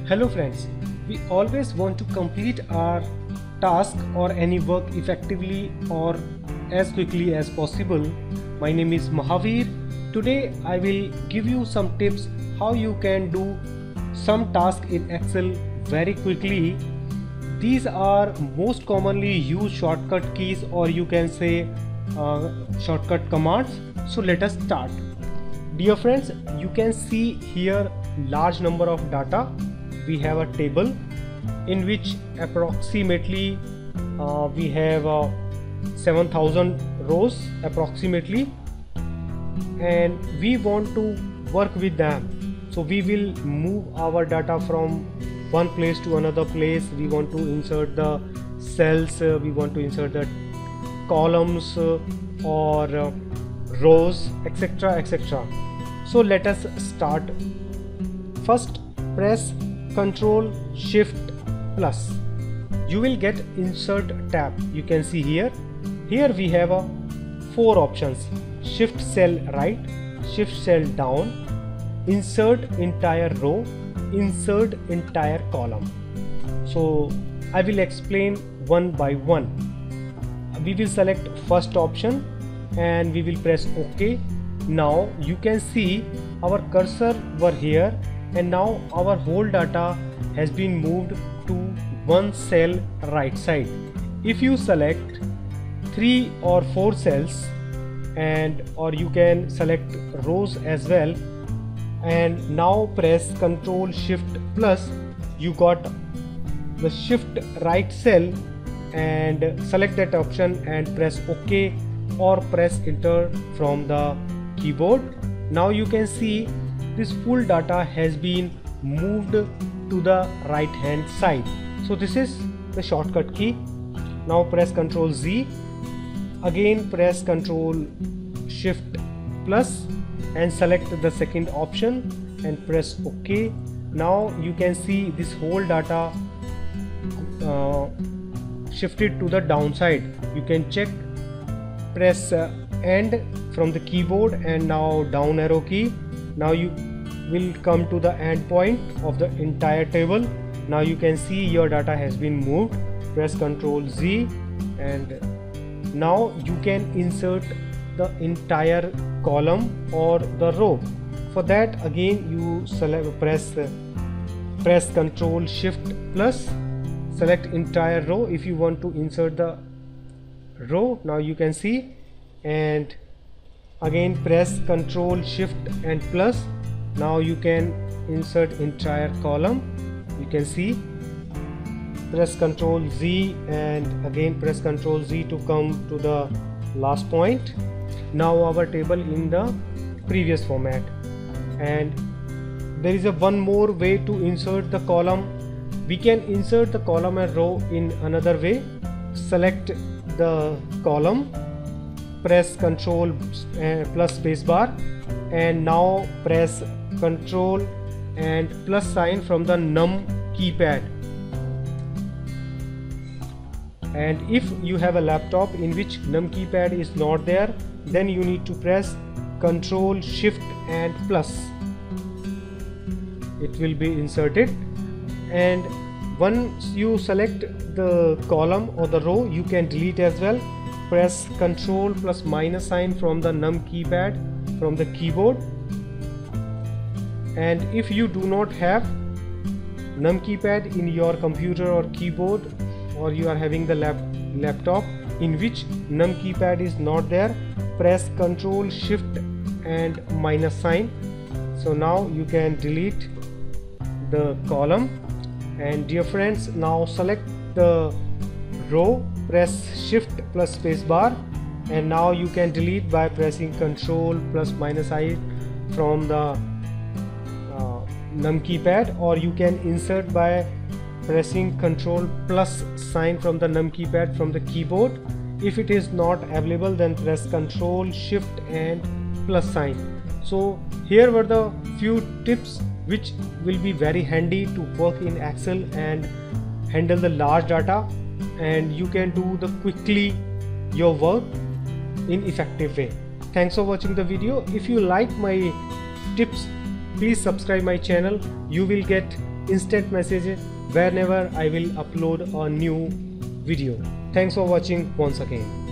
Hello friends, we always want to complete our task or any work effectively or as quickly as possible. My name is Mahavir. Today I will give you some tips how you can do some task in Excel very quickly. These are most commonly used shortcut keys, or you can say shortcut commands. So let us start. Dear friends, you can see here large number of data. We have a table in which approximately we have 7,000 rows approximately, and we want to work with them. So we will move our data from one place to another place. We want to insert the cells, we want to insert the columns or rows, etc, etc. So let us start. First, press Ctrl Shift plus. You will get Insert tab. You can see here we have four options: Shift cell right, Shift cell down, Insert entire row, Insert entire column. So I will explain one by one. We will select first option and we will press OK. Now you can see our cursor were here, and now our whole data has been moved to one cell right side. If you select 3 or 4 cells, and or you can select rows as well, and now press Ctrl Shift plus, you got the shift right cell, and select that option and press OK or press enter from the keyboard. Now you can see this full data has been moved to the right hand side. So this is the shortcut key. Now press Ctrl Z, again press Ctrl Shift plus and select the second option and press OK. Now you can see this whole data shifted to the downside. You can check, press end from the keyboard and now down arrow key. Now you will come to the end point of the entire table. Now you can see your data has been moved. Press Ctrl Z, and now you can insert the entire column or the row. For that, again you press Ctrl Shift plus, select entire row if you want to insert the row. Now you can see, and again press Ctrl Shift and plus. Now you can insert entire column. You can see, press Ctrl Z and again press Ctrl Z to come to the last point. Now our table in the previous format. And there is one more way to insert the column. We can insert the column and row in another way. Select the column, press Ctrl plus spacebar, and now press Ctrl and plus sign from the num keypad. And if you have a laptop in which num keypad is not there, then you need to press Ctrl Shift and plus. It will be inserted, and once you select the column or the row, you can delete as well. Press Ctrl plus minus sign from the num keypad from the keyboard. And if you do not have num keypad in your computer or keyboard, or you are having the laptop in which num keypad is not there, press Ctrl Shift and minus sign. So now you can delete the column. And dear friends, now select the row, press Shift plus spacebar, and now you can delete by pressing Ctrl plus minus I from the num keypad, or you can insert by pressing Ctrl plus sign from the num keypad from the keyboard. If it is not available, then press Ctrl Shift and plus sign. So here were the few tips which will be very handy to work in Excel and handle the large data, and you can do the quickly your work in effective way. Thanks for watching the video. If you like my tips, please subscribe my channel. You will get instant message whenever I will upload a new video. Thanks for watching once again.